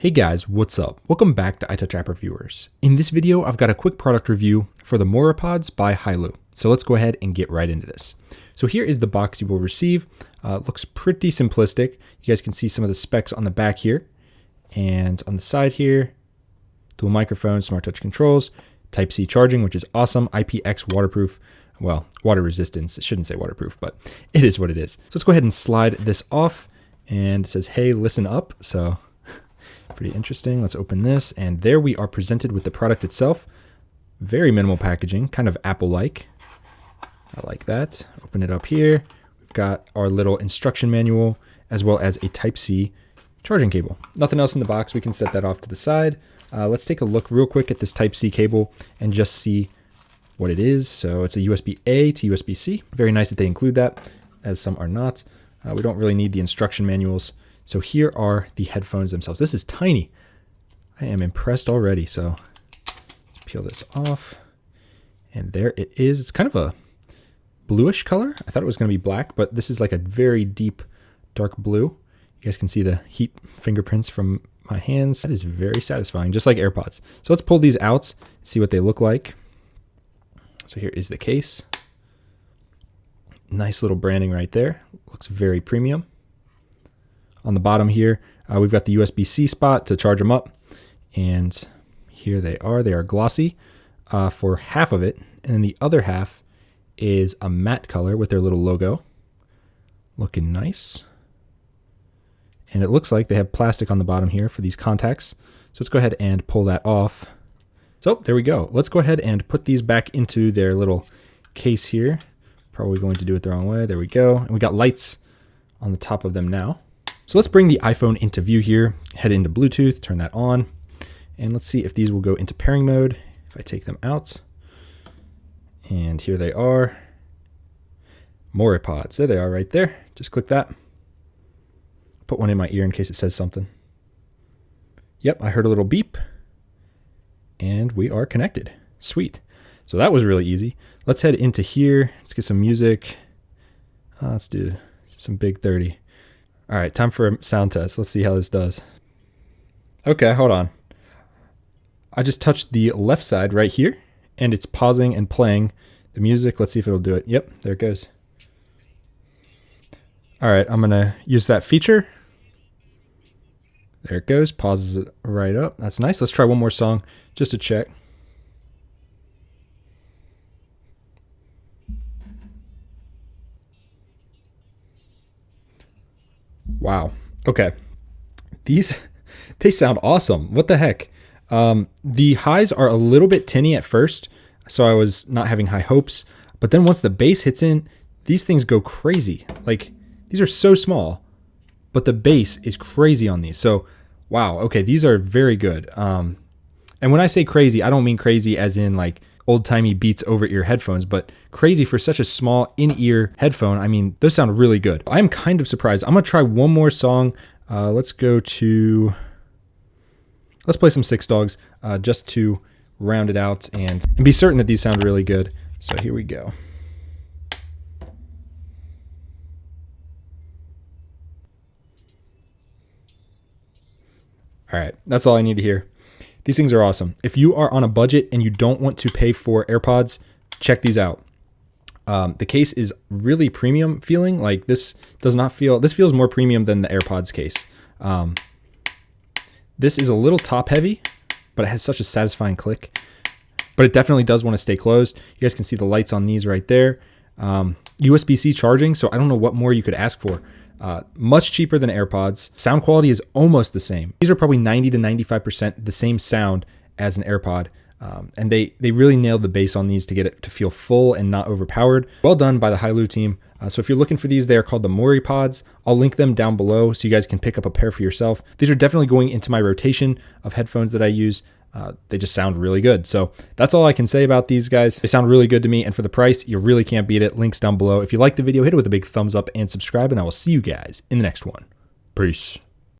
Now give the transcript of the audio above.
Hey guys, what's up? Welcome back to Untitled Chapter viewers. In this video, I've got a quick product review for the MoriPods by Haylou. So let's go ahead and get right into this. So here is the box you will receive. It looks pretty simplistic. You guys can see some of the specs on the back here. And on the side here, dual microphone, smart touch controls, Type-C charging, which is awesome, aptX waterproof, well, water resistance. It shouldn't say waterproof, but it is what it is. So let's go ahead and slide this off. And it says, hey, listen up. So pretty interesting. Let's open this. And there we are presented with the product itself. Very minimal packaging, kind of Apple-like. I like that. Open it up here. We've got our little instruction manual as well as a Type-C charging cable. Nothing else in the box. We can set that off to the side. Let's take a look real quick at this Type-C cable and just see what it is. So it's a USB-A to USB-C. Very nice that they include that, as some are not. We don't really need the instruction manuals. So here are the headphones themselves. This is tiny. I am impressed already. So let's peel this off. And there it is. It's kind of a bluish color. I thought it was going to be black, but this is like a very deep dark blue. You guys can see the heat fingerprints from my hands. That is very satisfying, just like AirPods. So let's pull these out, see what they look like. So here is the case. Nice little branding right there. Looks very premium. On the bottom here, we've got the USB-C spot to charge them up. And here they are. They are glossy for half of it. And then the other half is a matte color with their little logo. Looking nice. And it looks like they have plastic on the bottom here for these contacts. So let's go ahead and pull that off. So there we go. Let's go ahead and put these back into their little case here. Probably going to do it the wrong way. There we go. And we got lights on the top of them now. So let's bring the iPhone into view here, head into Bluetooth, turn that on, and let's see if these will go into pairing mode if I take them out. And here they are. MoriPods. There they are right there. Just click that. Put one in my ear in case it says something. Yep, I heard a little beep. And we are connected. Sweet. So that was really easy. Let's head into here. Let's get some music. Let's do some Big 30. All right, time for a sound test. Let's see how this does. Okay, hold on. I just touched the left side right here, and it's pausing and playing the music. Let's see if it'll do it. Yep, there it goes. All right, I'm gonna use that feature. There it goes, pauses it right up. That's nice. Let's try one more song just to check. Wow. Okay. They sound awesome. What the heck? The highs are a little bit tinny at first, so I was not having high hopes. But then once the bass hits in, these things go crazy. Like, these are so small, but the bass is crazy on these. So, wow. Okay, these are very good. And when I say crazy, I don't mean crazy as in like old-timey Beats over-ear headphones, but crazy for such a small in-ear headphone. I mean, those sound really good. I'm kind of surprised. I'm gonna try one more song. Let's play some Six Dogs just to round it out and be certain that these sound really good. So here we go. All right, that's all I need to hear. These things are awesome. If you are on a budget and you don't want to pay for AirPods, check these out. The case is really premium feeling. Like this feels more premium than the AirPods case. This is a little top heavy, but it has such a satisfying click. But it definitely does want to stay closed. You guys can see the lights on these right there. USB-C charging, so I don't know what more you could ask for. Much cheaper than AirPods. Sound quality is almost the same. These are probably 90 to 95% the same sound as an AirPod. And they really nailed the bass on these to get it to feel full and not overpowered. Well done by the Haylou team. So if you're looking for these, they are called the MoriPods. I'll link them down below so you guys can pick up a pair for yourself. These are definitely going into my rotation of headphones that I use. They just sound really good. So that's all I can say about these guys. They sound really good to me. And for the price, you really can't beat it. Links down below. If you like the video, hit it with a big thumbs up and subscribe. And I will see you guys in the next one. Peace.